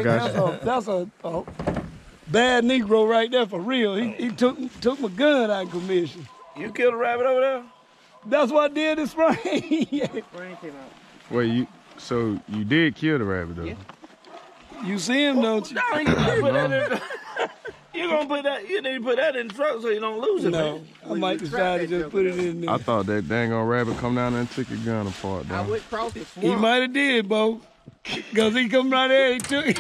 That's a bad Negro right there for real. He took my gun out of commission. You killed a rabbit over there? That's what I did this spring. Yeah. Spring came out. Wait, so you did kill the rabbit though? Yeah. You see him, don't you? No, you gonna put that in. You gonna put that? You need to put that in the truck so you don't lose it. No, Man. I might decide to just put it in there. I thought that dang old rabbit come down there and took your gun apart, I though. went across the swamp. He might have did, Bo. Cause he come right there, he took it.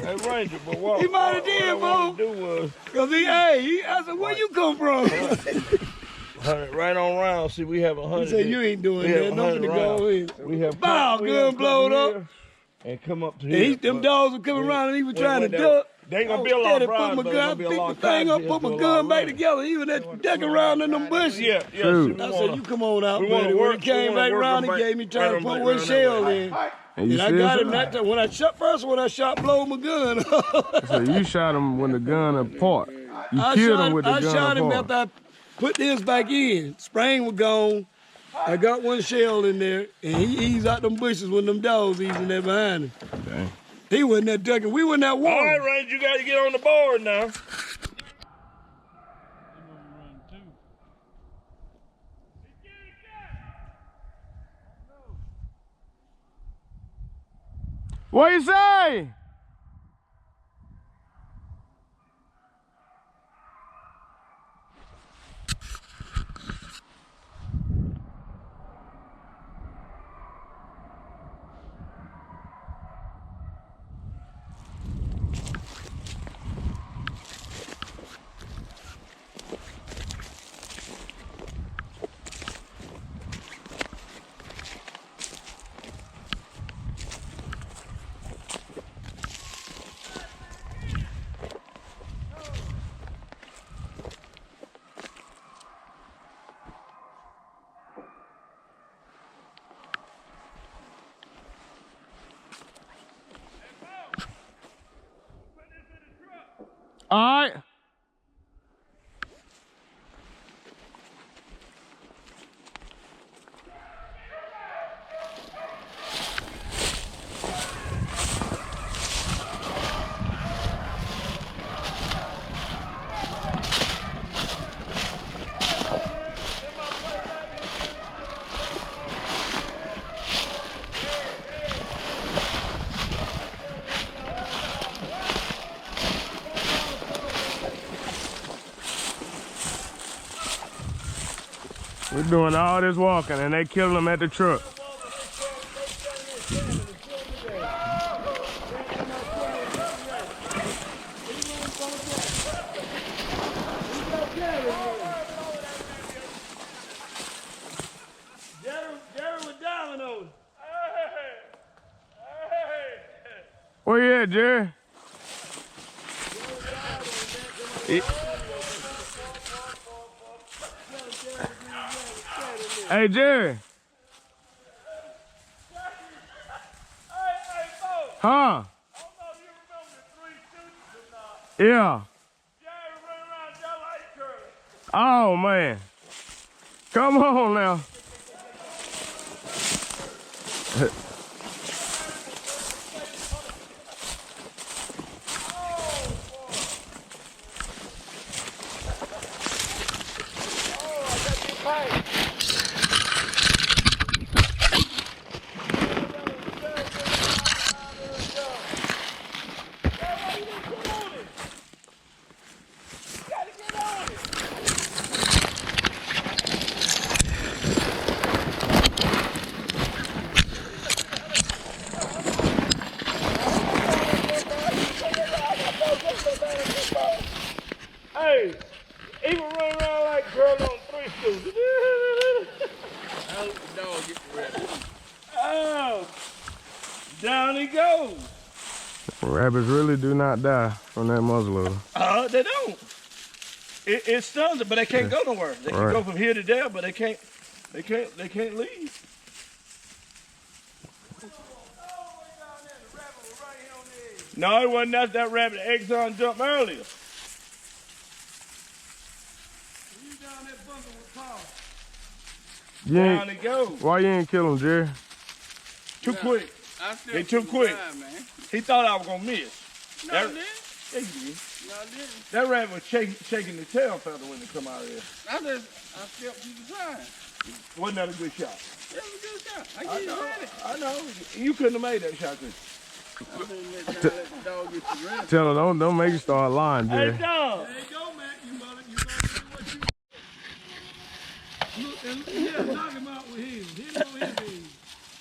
Hey, Ranger, but what? He might have did, what I wanted Bo. to do was Cause I said, where you come from? 100 right on round. See, we have 100. He said, you ain't doing We that. have Nothing to 100 go in. We have Bow, we gun have blowed come up. here And come up to And here. them dogs were coming around and he was trying to duck. They ain't gonna I be a was lot steady of rounds, put but my it's gun, gonna be a pick long the time thing till up, it's put my do a lot gun of back running. together, even that duck around in them bushes. Yeah. Shoot. See, I said, you come on out, we wanna buddy. When he work- came we wanna back work around, them he gave me back- trying to right put on one back shell around in. And you And I still got shot? him that time. When I shot, blowed my gun. So you shot him when the gun apart. You I killed shot him with the I gun shot him apart. after I put this back in. Spring was gone. I got one shell in there, and he eased out them bushes when them dogs easing there behind him. Dang. He wasn't that ducking. We wasn't that All warm. right, Ranger, you got to get on the board now. What you say? All right. We're doing all this walking and they killing them at the truck. Jarad was diving over. Where you at, Jerry? Hey, Jerry. Huh? Yeah. Oh, man. Come on now. Hey, he was running around like a girl on 3 stools. I hope the dog gets the rabbit. Oh, down he goes. Rabbits really do not die from that muzzleloader. They don't. It stuns them, but they can't go nowhere. They can Right. go from here to there, but they can't leave. No, it wasn't that rabbit. Exxon jumped earlier. You down that bunker with Paul. You Down ain't, he goes. why you ain't kill him, Jerry? Too quick. I stepped They too to the quick. side, man. He thought I was gonna miss. No, That- I didn't. Yeah, he did. No, I didn't. That rabbit was shaking the tail feather when it come out of there. I stepped to the side. Wasn't that a good shot? That was a good shot. I I give you know. credit. I know. You couldn't have made that shot, could you? I didn't let the dog get the rest. Tell her, don't make you start lying, Jerry. dog. There you go, man. You better do what you. Look, and yeah, knock him out with his. Hit him on his head.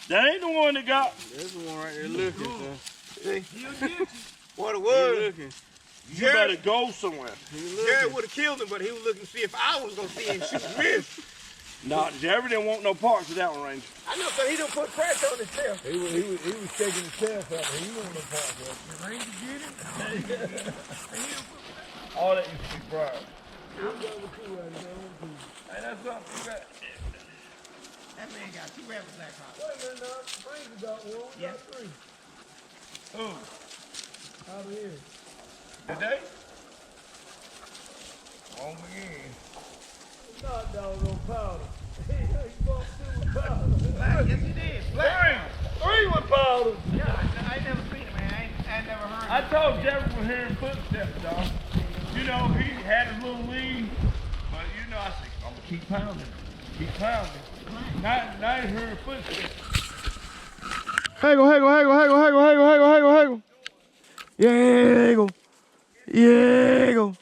That ain't the one that got. There's the one right there looking, son. See? He'll get you. What it He was, looking. You better go somewhere. Jared would have killed him, but he was looking to see if I was going to see him shoot and miss. Nah, Jerry didn't want no parts of that one, Ranger. I know, so he don't put pressure on himself. He was shaking his tail feather. He wanted no part of it. The Ranger get it. All that used to be fried. He's got the two right now. Hey, that's something you got. That man got 2 rabbits that hot. Wait a minute now. Ranger got one. We got 3. Who? Out of here. Today? On again. Not doggone powder. He bumped 2 with powder. Yes, he did. Black. 3 with powder. Yeah, I ain't never seen him, man. I ain't never heard I him. told Jerry was hearing footsteps, dog. You know, he had his little lead, but you know, I said, I'm gonna keep pounding. Keep pounding. Now he's hearing footsteps. Haggle, haggle, haggle, haggle, haggle, haggle, haggle, haggle, haggle. Yeah, haggle. Yeah, haggle.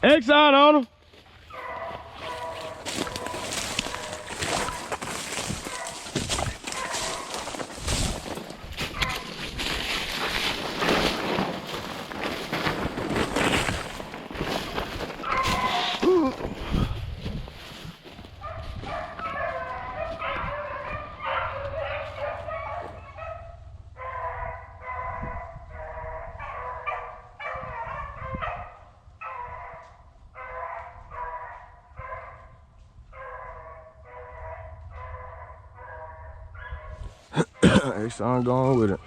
X out on him. X on going with it.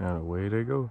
And away they go.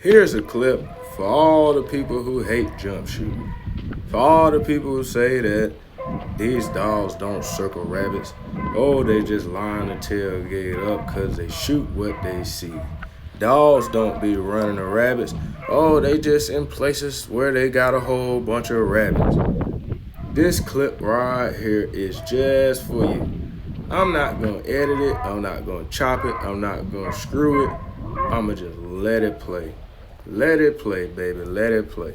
Here's a clip for all the people who hate jump shooting. For all the people who say that these dogs don't circle rabbits. Oh, they just line the tailgate up because they shoot what they see. Dogs don't be running the rabbits. Oh, they just in places where they got a whole bunch of rabbits. This clip right here is just for you. I'm not gonna edit it. I'm not gonna chop it. I'm not gonna screw it. I'ma just let it play. Let it play, baby. Let it play.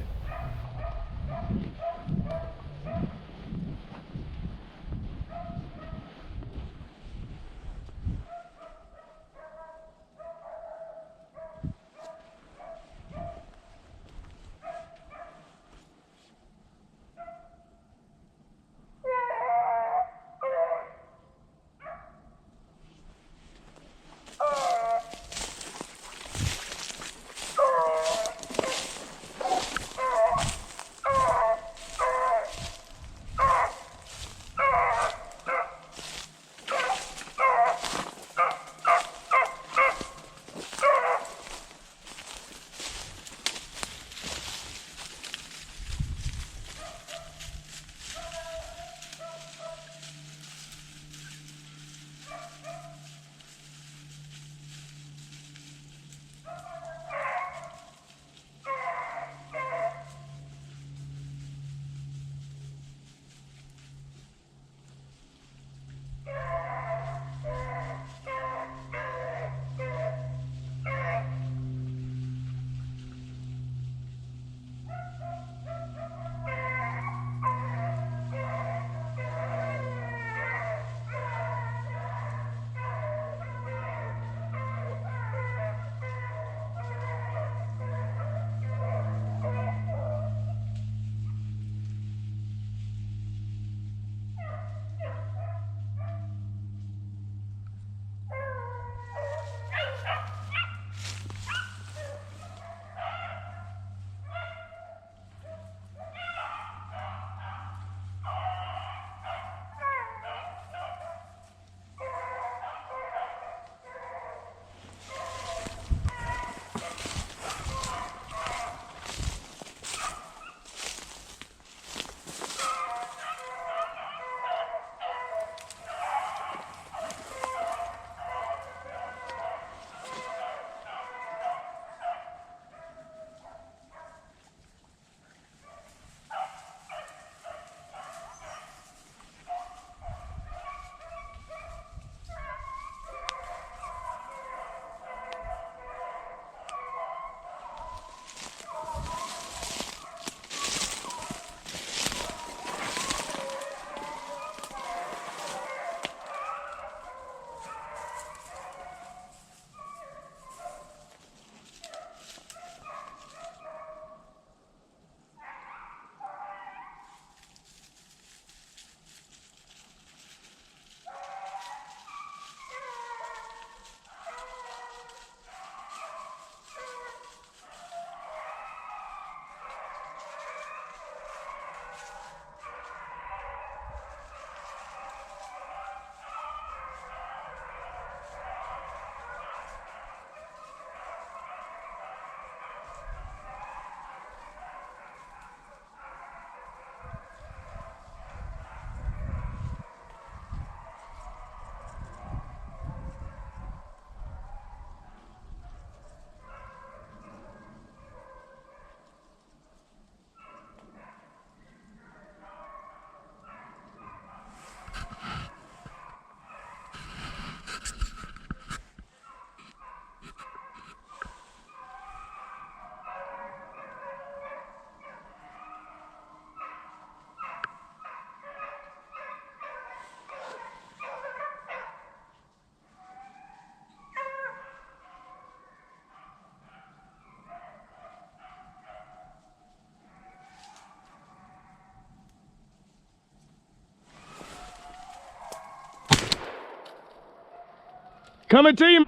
Coming to you.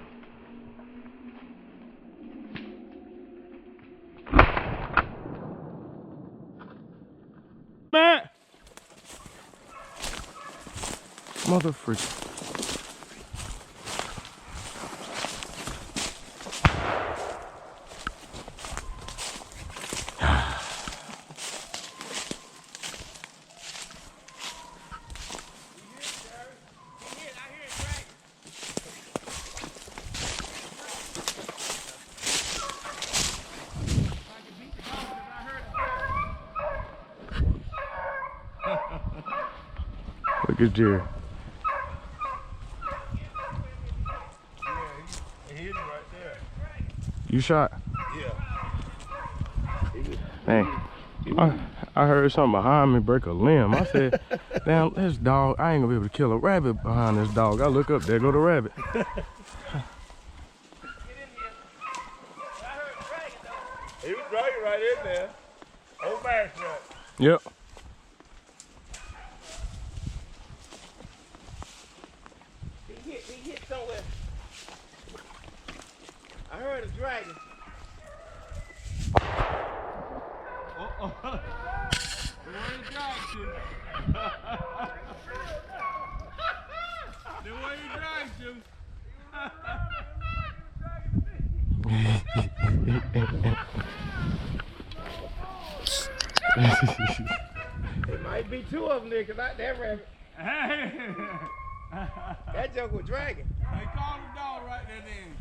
Matt. Mother freak. Look at Jerry. He hit it right there. You shot? Yeah. Dang. I heard something behind me break a limb. I said, damn, this dog, I ain't gonna be able to kill a rabbit behind this dog. I look up, there go the rabbit. He was dragging right in there. Old man shot. Yep. He hit somewhere. I heard a dragon. The way he drags you. There might be two of them there, cause that rabbit. That joke was dragging. They called the dog right there then.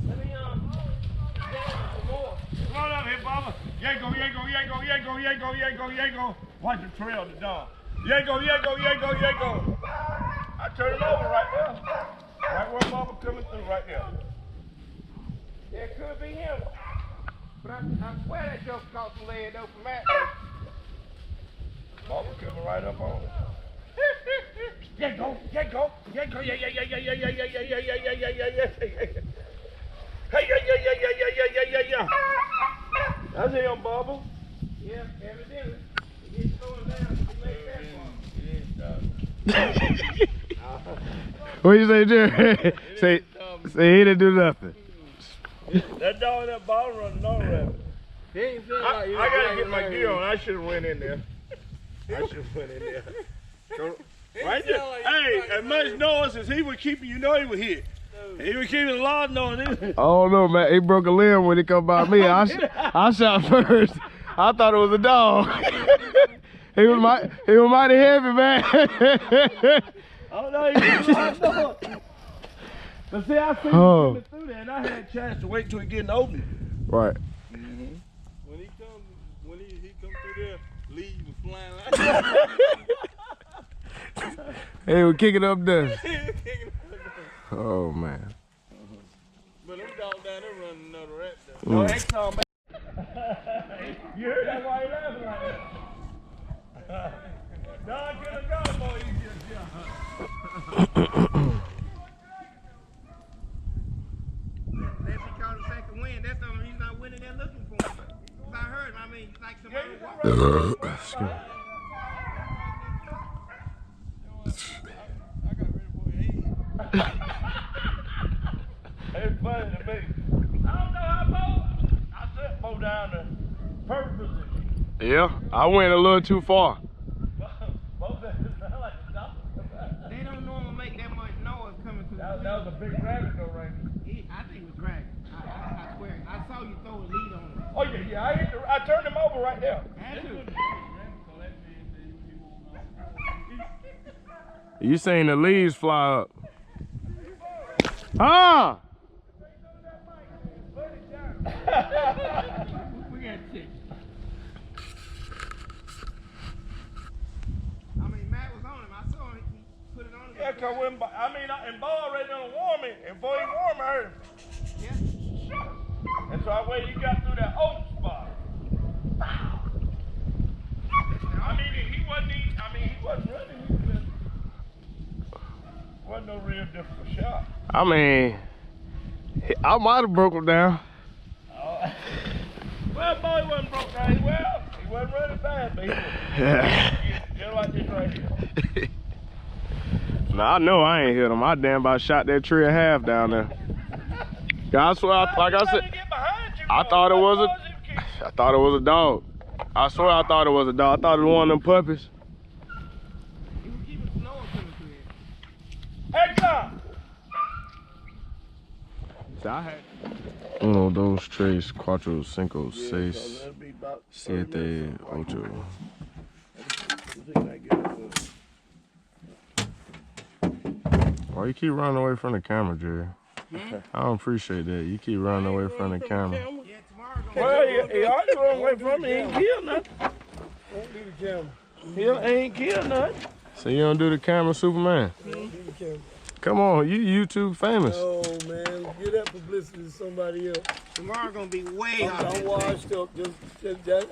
Let me down some more. Come on up here, Bubba. Yanko, yanko, yanko, yanko, yanko, yanko, yanko. Watch the trail of the dog. Yanko, yanko, yanko, yanko. I turn it over right there. Right where Bubba coming through right there. There could be him. But I swear that joke caught some lead though from Matt. Bubba coming right up on it. Yanko, yanko, yanko, yeah, yeah, yeah, yeah, yeah, yeah, yeah, yeah, yeah, yeah, yeah, yeah, yeah, yeah. Hey, yeah, yeah, yeah, yeah, yeah, yeah, yeah, yeah. That's him, Bubba. Yeah, evidently. He gets slowing down. He makes that far. What you say, Jerry? say he didn't do nothing. That dog in that bottom running on rabbit. He ain't feeling I like he was gotta dragging get my right gear on. I should have went in there. I should have went in there. Right there. Hey, as much noise as he was keeping, you know he was hit. He was keeping a lot of noise. I don't know, man. He broke a limb when he come by me. I shot first. I thought it was a dog. he was mighty heavy, man. Oh no, he was a lot of noise. But see, I seen him coming through there, and I had a chance to wait till he get in the opening. Right. When he come through there, leaves was flying like He was kicking up dust. Oh man. But them dogs down there running another rat though. No, Exxon, man. You heard that why he laughing like that? Dog could have gone, boy. He just Unless he caught a second wind, that's the only reason I went in there looking for him. Cause I heard him, I mean, it's like somebody walking. I got ready for your head. It's funny to me. I don't know how Bo. I set Bo down the perfect position. Yeah, I went a little too far. Bo said it sounded like a dog. They don't normally make that much noise coming through the That was a big rabbit though, right? I think it was dragging. I swear. I saw you throw a lead on him. Oh yeah, I turned him over right there. Had to. You seen the leaves fly up. Ah! We got chicken. I mean, Matt was on him. I saw him. He put it on him. Yeah, cause when and Bo already done warm it, and before he warm, I heard him. Yeah. And so I waited, he got through that open spot. I mean, he wasn't running. He wasn't no real difficult shot. I mean, I might have broke him down. Well, boy, he wasn't broke down. Well, he wasn't running fast, but he was just like this right here. Now I know I ain't hit him. I damn about shot that tree and a half down there. Yeah, I swear, like I said, I thought it was a dog. I swear I thought it was a dog. I thought it was one of them puppies. He was keeping the snow coming through here. Hey, Tom! Uno, dos, tres, cuatro, cinco, seis, siete, ocho. Why you keep running away from the camera, Jerry? I don't appreciate that. You keep running away from the camera. Yeah, tomorrow. Well, he already run away from me. He ain't killed nothing. Won't do the camera. He ain't killed nothing. So you don't do the camera, Superman? Come on, you YouTube famous. Oh man, get that publicity to somebody else. Tomorrow gonna be way hot. I'm washed up. Just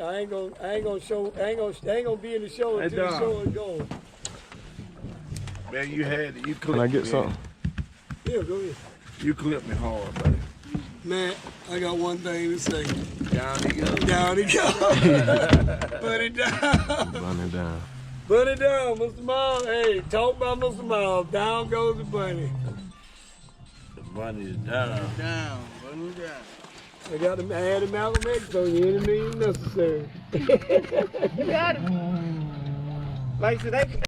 I ain't gonna show. I ain't gonna be in the show until the show is going. Man, you clipped Can I get me. something? Yeah, go ahead. You clipped me hard, buddy. Man, I got one thing to say. Down he goes. Down he goes. Put it down. Run it down. Put it down, Mr. Miles. Hey, talk about Mr. Miles. Down goes the bunny. The bunny is down. Down, bunny down. I had a Malcolm X on you, any means necessary. Like I said, they